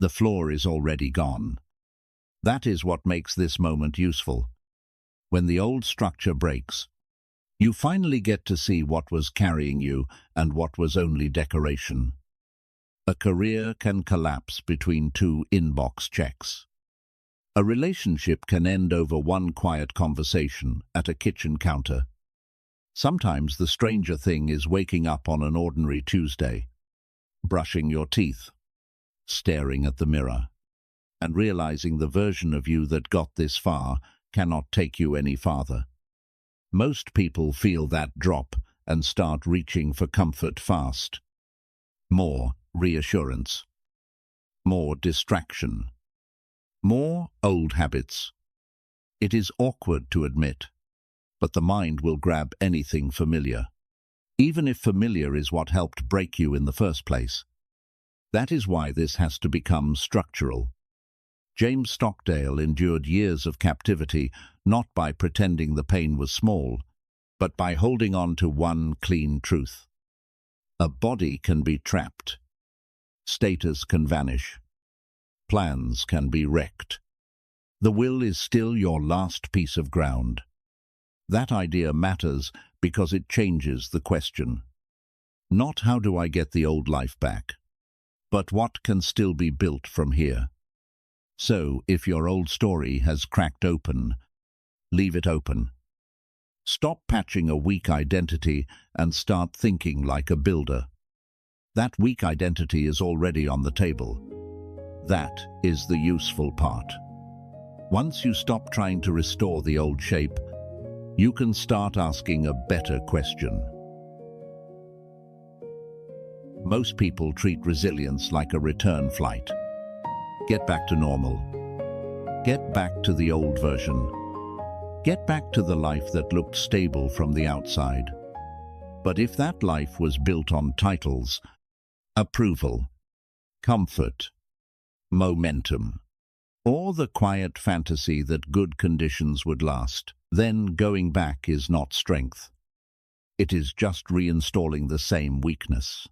The floor is already gone. That is what makes this moment useful. When the old structure breaks, you finally get to see what was carrying you and what was only decoration. A career can collapse between two inbox checks. A relationship can end over one quiet conversation at a kitchen counter. Sometimes the stranger thing is waking up on an ordinary Tuesday, brushing your teeth, staring at the mirror, and realizing the version of you that got this far cannot take you any farther. Most people feel that drop and start reaching for comfort fast. More reassurance, more distraction, more old habits. It is awkward to admit, but the mind will grab anything familiar, even if familiar is what helped break you in the first place. That is why this has to become structural. James Stockdale endured years of captivity not by pretending the pain was small, but by holding on to one clean truth. A body can be trapped. Status can vanish. Plans can be wrecked. The will is still your last piece of ground. That idea matters because it changes the question. Not how do I get the old life back, but what can still be built from here. So, if your old story has cracked open, leave it open. Stop patching a weak identity and start thinking like a builder. That weak identity is already on the table. That is the useful part. Once you stop trying to restore the old shape, you can start asking a better question. Most people treat resilience like a return flight. Get back to normal. Get back to the old version. Get back to the life that looked stable from the outside. But if that life was built on titles, approval, comfort, momentum, or the quiet fantasy that good conditions would last, then going back is not strength. It is just reinstalling the same weakness.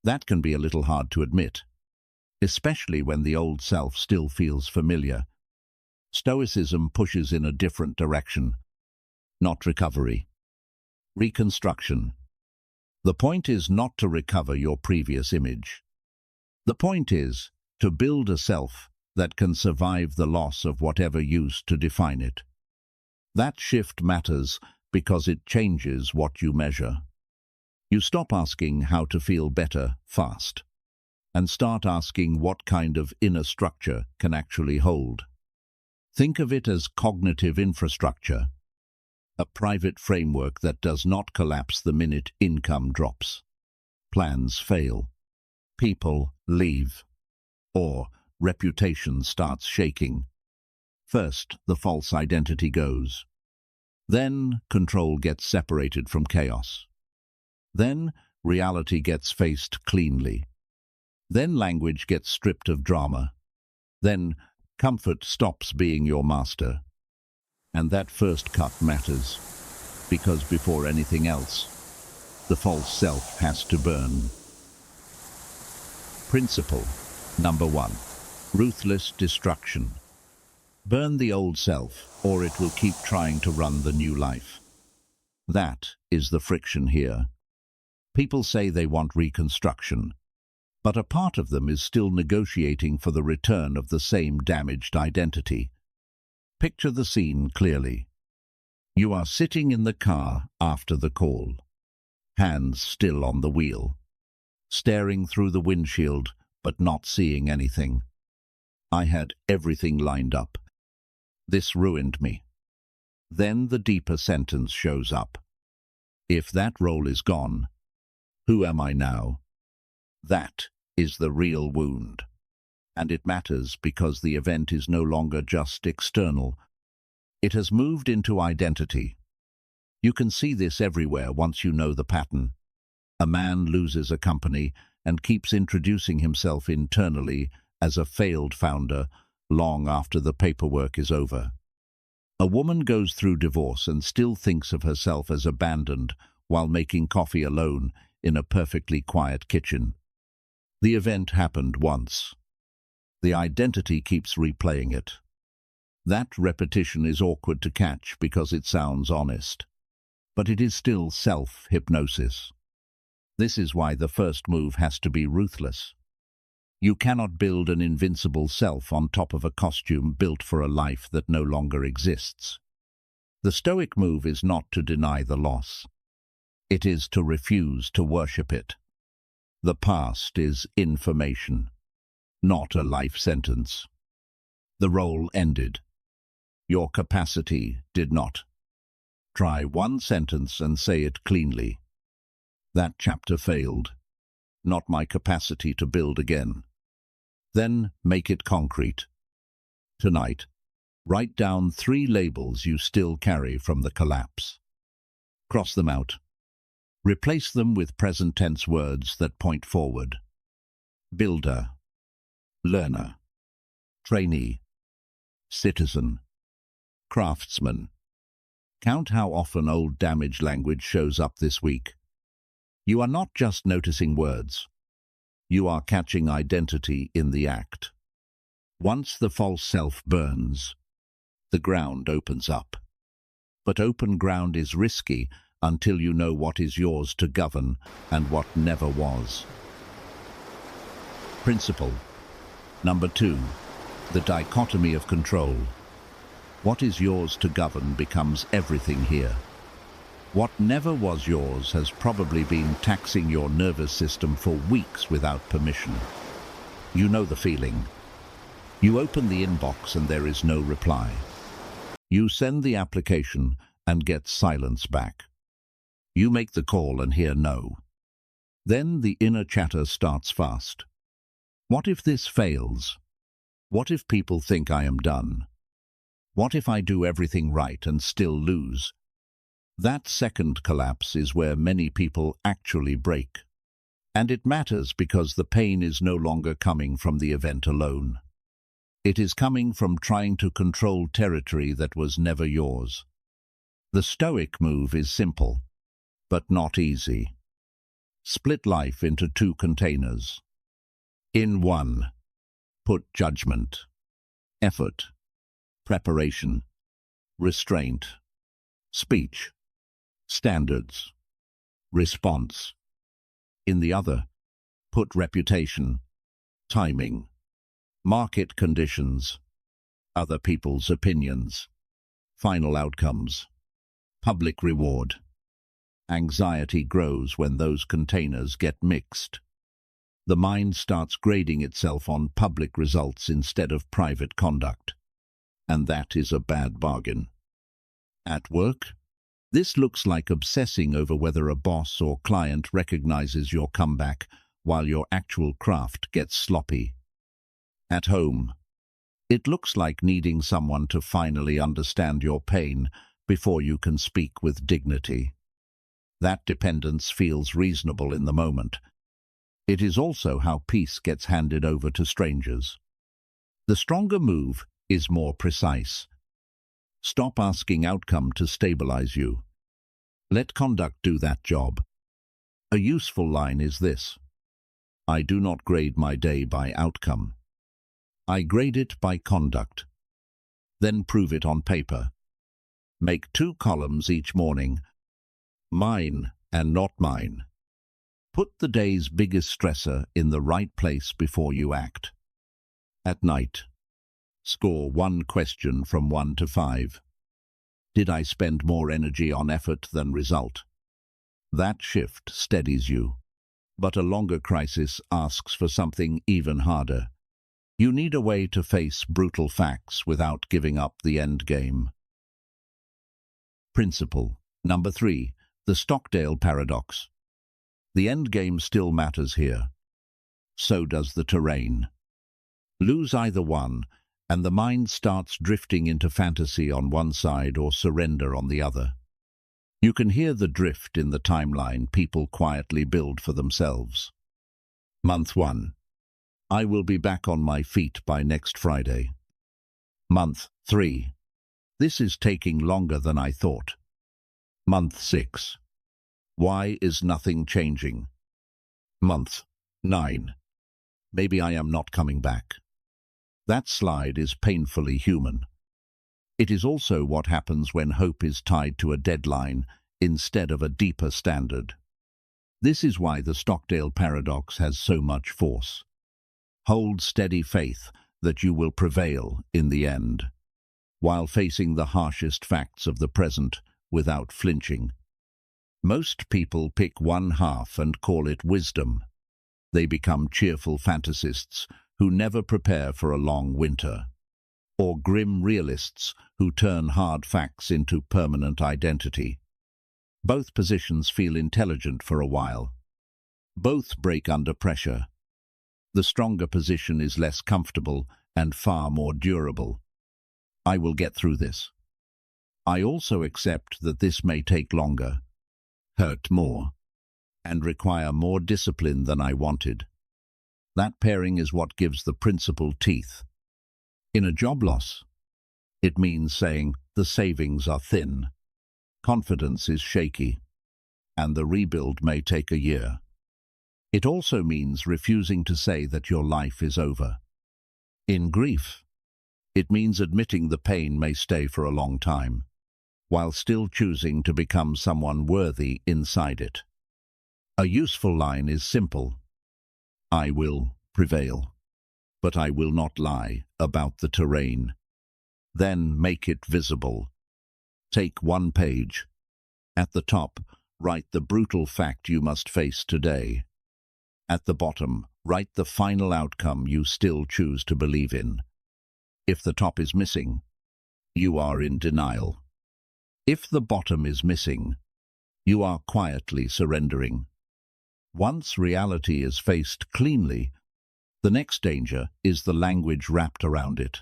That can be a little hard to admit, especially when the old self still feels familiar. Stoicism pushes in a different direction, not recovery. Reconstruction. The point is not to recover your previous image. The point is to build a self that can survive the loss of whatever used to define it. That shift matters because it changes what you measure. You stop asking how to feel better fast, and start asking what kind of inner structure can actually hold. Think of it as cognitive infrastructure, a private framework that does not collapse the minute income drops. Plans fail, people leave, or reputation starts shaking. First, the false identity goes. Then, control gets separated from chaos. Then, reality gets faced cleanly. Then, language gets stripped of drama. Then, comfort stops being your master. And that first cut matters, because before anything else, the false self has to burn. Principle number 1. Ruthless destruction. Burn the old self, or it will keep trying to run the new life. That is the friction here. People say they want reconstruction, but a part of them is still negotiating for the return of the same damaged identity. Picture the scene clearly. You are sitting in the car after the call, hands still on the wheel, staring through the windshield but not seeing anything. I had everything lined up. This ruined me. Then the deeper sentence shows up. If that role is gone, who am I now? That is the real wound. And it matters because the event is no longer just external. It has moved into identity. You can see this everywhere once you know the pattern. A man loses a company and keeps introducing himself internally as a failed founder long after the paperwork is over. A woman goes through divorce and still thinks of herself as abandoned while making coffee alone in a perfectly quiet kitchen. The event happened once. The identity keeps replaying it. That repetition is awkward to catch because it sounds honest, but it is still self-hypnosis. This is why the first move has to be ruthless. You cannot build an invincible self on top of a costume built for a life that no longer exists. The Stoic move is not to deny the loss. It is to refuse to worship it. The past is information, not a life sentence. The role ended. Your capacity did not. Try one sentence and say it cleanly. That chapter failed. Not my capacity to build again. Then make it concrete. Tonight, write down 3 labels you still carry from the collapse. Cross them out. Replace them with present tense words that point forward. Builder, learner, trainee, citizen, craftsman. Count how often old damaged language shows up this week. You are not just noticing words. You are catching identity in the act. Once the false self burns, the ground opens up. But open ground is risky until you know what is yours to govern and what never was. Principle. Number 2. The dichotomy of control. What is yours to govern becomes everything here. What never was yours has probably been taxing your nervous system for weeks without permission. You know the feeling. You open the inbox and there is no reply. You send the application and get silence back. You make the call and hear no. Then the inner chatter starts fast. What if this fails? What if people think I am done? What if I do everything right and still lose? That second collapse is where many people actually break. And it matters because the pain is no longer coming from the event alone. It is coming from trying to control territory that was never yours. The Stoic move is simple, but not easy. Split life into 2 containers. In one, put judgment, effort, preparation, restraint, speech, standards, response. In the other, put reputation, timing, market conditions, other people's opinions, final outcomes, public reward. Anxiety grows when those containers get mixed. The mind starts grading itself on public results instead of private conduct. And that is a bad bargain. At work, this looks like obsessing over whether a boss or client recognizes your comeback while your actual craft gets sloppy. At home, it looks like needing someone to finally understand your pain before you can speak with dignity. That dependence feels reasonable in the moment. It is also how peace gets handed over to strangers. The stronger move is more precise. Stop asking outcome to stabilize you. Let conduct do that job. A useful line is this: I do not grade my day by outcome. I grade it by conduct. Then prove it on paper. Make 2 columns each morning. Mine and not mine. Put the day's biggest stressor in the right place before you act. At night, score 1 question from 1 to 5. Did I spend more energy on effort than result? That shift steadies you. But a longer crisis asks for something even harder. You need a way to face brutal facts without giving up the end game. Principle. Number 3. The Stockdale Paradox. The end game still matters here. So does the terrain. Lose either one, and the mind starts drifting into fantasy on one side or surrender on the other. You can hear the drift in the timeline people quietly build for themselves. Month 1. I will be back on my feet by next Friday. Month 3. This is taking longer than I thought. Month 6. Why is nothing changing? Month 9. Maybe I am not coming back. That slide is painfully human. It is also what happens when hope is tied to a deadline instead of a deeper standard. This is why the Stockdale Paradox has so much force. Hold steady faith that you will prevail in the end, while facing the harshest facts of the present without flinching. Most people pick one half and call it wisdom. They become cheerful fantasists who never prepare for a long winter, or grim realists who turn hard facts into permanent identity. Both positions feel intelligent for a while. Both break under pressure. The stronger position is less comfortable and far more durable. I will get through this. I also accept that this may take longer, hurt more, and require more discipline than I wanted. That pairing is what gives the principle teeth. In a job loss, it means saying the savings are thin, confidence is shaky, and the rebuild may take a year. It also means refusing to say that your life is over. In grief, it means admitting the pain may stay for a long time, while still choosing to become someone worthy inside it. A useful line is simple. I will prevail, but I will not lie about the terrain. Then make it visible. Take one page. At the top, write the brutal fact you must face today. At the bottom, write the final outcome you still choose to believe in. If the top is missing, you are in denial. If the bottom is missing, you are quietly surrendering. Once reality is faced cleanly, the next danger is the language wrapped around it,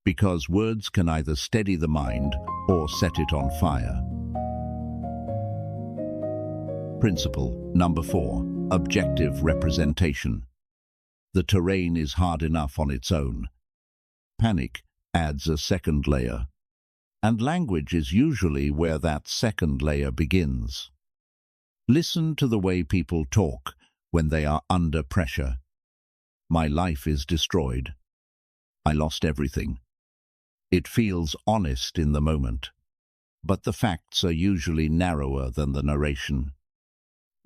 because words can either steady the mind or set it on fire. Principle number 4, objective representation. The terrain is hard enough on its own. Panic adds a second layer, and language is usually where that second layer begins. Listen to the way people talk when they are under pressure. My life is destroyed. I lost everything. It feels honest in the moment, but the facts are usually narrower than the narration.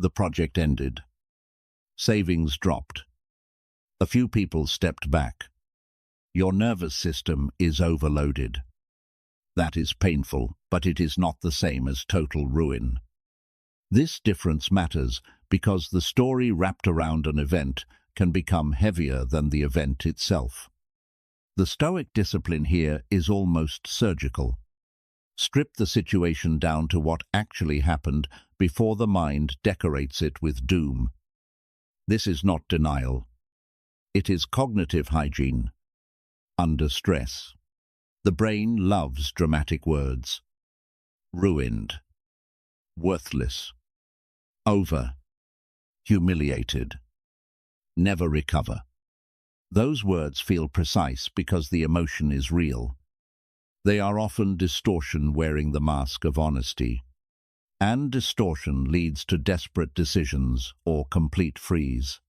The project ended. Savings dropped. A few people stepped back. Your nervous system is overloaded. That is painful, but it is not the same as total ruin. This difference matters because the story wrapped around an event can become heavier than the event itself. The Stoic discipline here is almost surgical. Strip the situation down to what actually happened before the mind decorates it with doom. This is not denial. It is cognitive hygiene. Under stress, the brain loves dramatic words. Ruined, worthless, over, humiliated, never recover. Those words feel precise because the emotion is real. They are often distortion wearing the mask of honesty. And distortion leads to desperate decisions or complete freeze.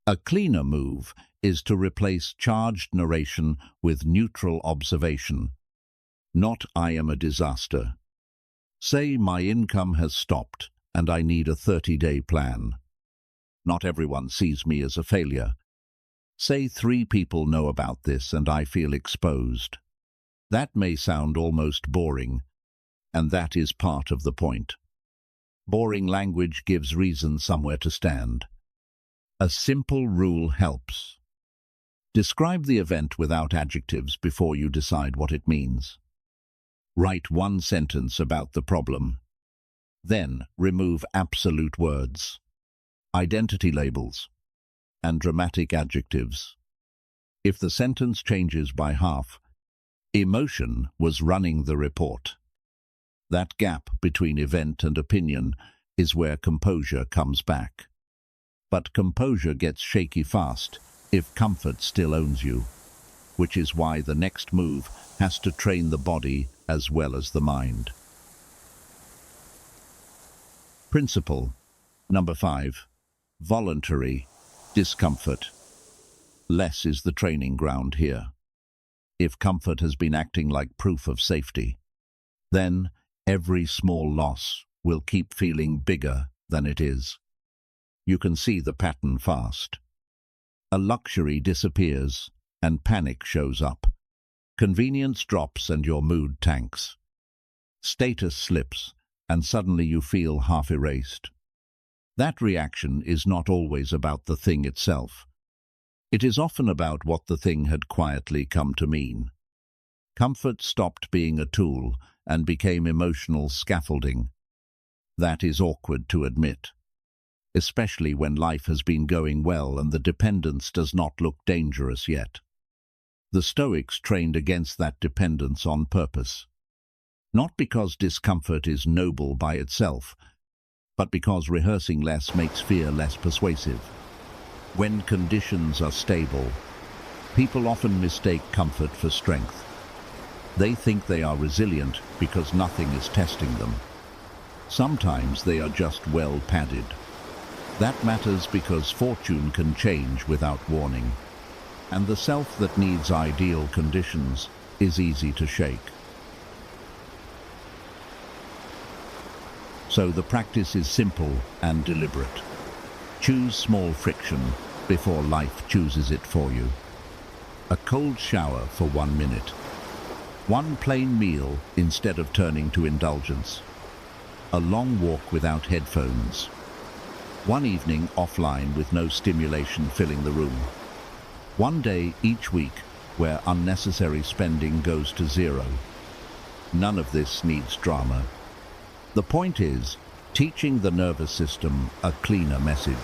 A cleaner move is to replace charged narration with neutral observation. Not I am a disaster. Say my income has stopped and I need a 30-day plan. Not everyone sees me as a failure. Say 3 people know about this and I feel exposed. That may sound almost boring, and that is part of the point. Boring language gives reason somewhere to stand. A simple rule helps. Describe the event without adjectives before you decide what it means. Write one sentence about the problem. Then remove absolute words, identity labels, and dramatic adjectives. If the sentence changes by half, emotion was running the report. That gap between event and opinion is where composure comes back. But composure gets shaky fast if comfort still owns you, which is why the next move has to train the body as well as the mind. Principle number 5, voluntary discomfort. Less is the training ground here. If comfort has been acting like proof of safety, then every small loss will keep feeling bigger than it is. You can see the pattern fast. A luxury disappears and panic shows up. Convenience drops and your mood tanks. Status slips and suddenly you feel half erased. That reaction is not always about the thing itself. It is often about what the thing had quietly come to mean. Comfort stopped being a tool and became emotional scaffolding. That is awkward to admit, especially when life has been going well and the dependence does not look dangerous yet. The Stoics trained against that dependence on purpose. Not because discomfort is noble by itself, but because rehearsing less makes fear less persuasive. When conditions are stable, people often mistake comfort for strength. They think they are resilient because nothing is testing them. Sometimes they are just well padded. That matters because fortune can change without warning, and the self that needs ideal conditions is easy to shake. So the practice is simple and deliberate. Choose small friction before life chooses it for you. A cold shower for 1 minute. One plain meal instead of turning to indulgence. A long walk without headphones. One evening offline with no stimulation filling the room. One day each week where unnecessary spending goes to zero. None of this needs drama. The point is teaching the nervous system a cleaner message.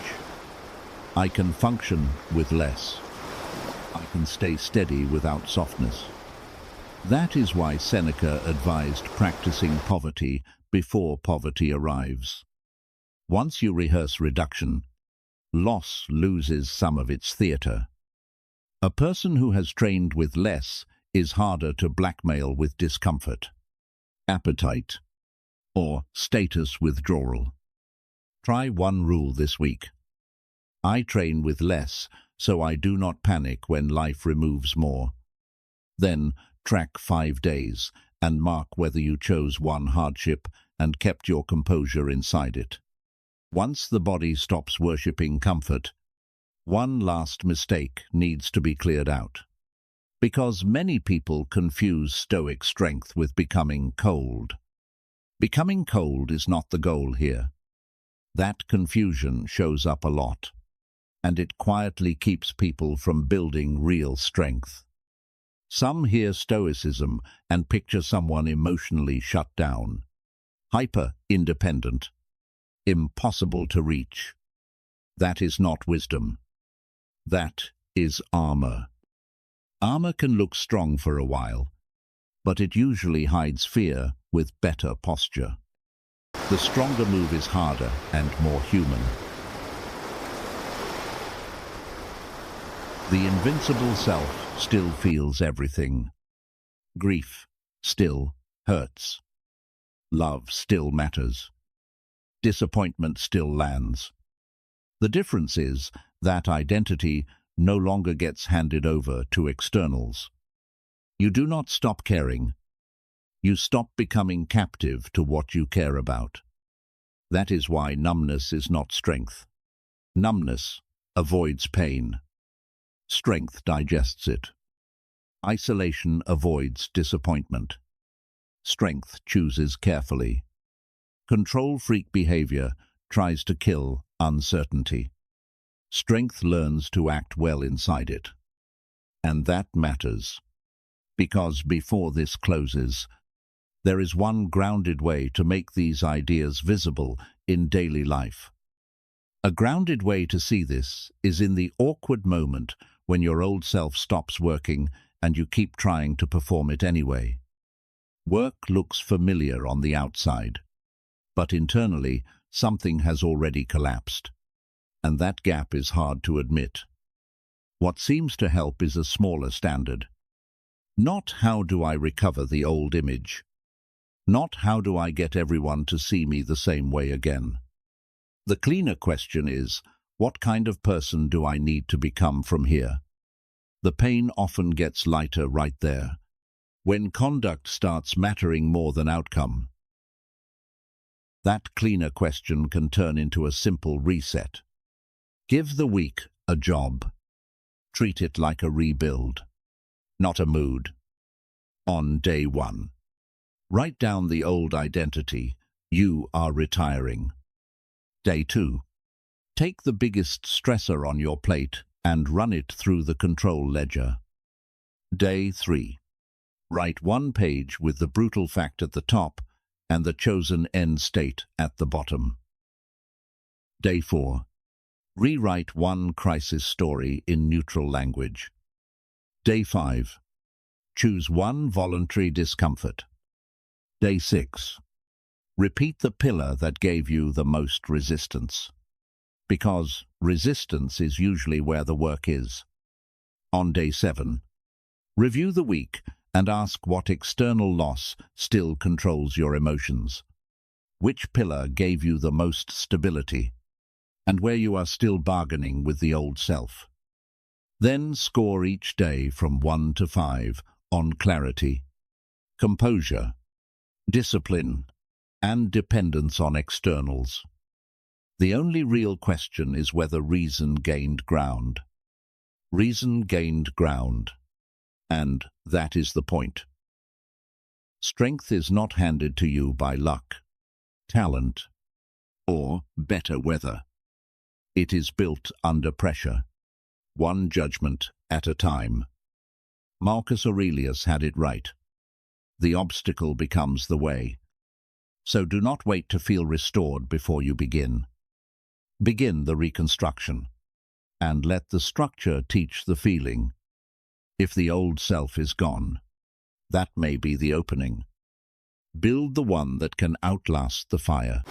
I can function with less. I can stay steady without softness. That is why Seneca advised practicing poverty before poverty arrives. Once you rehearse reduction, loss loses some of its theater. A person who has trained with less is harder to blackmail with discomfort, appetite, or status withdrawal. Try one rule this week. I train with less, so I do not panic when life removes more. Then track 5 days and mark whether you chose one hardship and kept your composure inside it. Once the body stops worshipping comfort, one last mistake needs to be cleared out. Because many people confuse Stoic strength with becoming cold. Becoming cold is not the goal here. That confusion shows up a lot, and it quietly keeps people from building real strength. Some hear Stoicism and picture someone emotionally shut down, hyper-independent, impossible to reach. That is not wisdom. That is armor. Armor can look strong for a while, but it usually hides fear with better posture. The stronger move is harder and more human. The invincible self still feels everything. Grief still hurts. Love still matters. Disappointment still lands. The difference is that identity no longer gets handed over to externals. You do not stop caring. You stop becoming captive to what you care about. That is why numbness is not strength. Numbness avoids pain. Strength digests it. Isolation avoids disappointment. Strength chooses carefully. Control freak behavior tries to kill uncertainty. Strength learns to act well inside it. And that matters. Because before this closes, there is one grounded way to make these ideas visible in daily life. A grounded way to see this is in the awkward moment when your old self stops working and you keep trying to perform it anyway. Work looks familiar on the outside, but internally something has already collapsed, and that gap is hard to admit. What seems to help is a smaller standard. Not how do I recover the old image. Not how do I get everyone to see me the same way again. The cleaner question is, what kind of person do I need to become from here? The pain often gets lighter right there, when conduct starts mattering more than outcome. That cleaner question can turn into a simple reset. Give the week a job. Treat it like a rebuild, not a mood. On day 1, write down the old identity. You are retiring. Day 2, take the biggest stressor on your plate and run it through the control ledger. Day 3, write 1 page with the brutal fact at the top and the chosen end state at the bottom. Day 4, rewrite 1 crisis story in neutral language. Day 5, choose 1 voluntary discomfort. Day 6, repeat the pillar that gave you the most resistance, because resistance is usually where the work is. On day 7, review the week and ask what external loss still controls your emotions. Which pillar gave you the most stability, and where you are still bargaining with the old self. Then score each day from 1 to 5 on clarity, composure, discipline, and dependence on externals. The only real question is whether reason gained ground. Reason gained ground, and that is the point. Strength is not handed to you by luck, talent, or better weather. It is built under pressure, 1 judgment at a time. Marcus Aurelius had it right. The obstacle becomes the way. So do not wait to feel restored before you begin. Begin the reconstruction, and let the structure teach the feeling. If the old self is gone, that may be the opening. Build the one that can outlast the fire.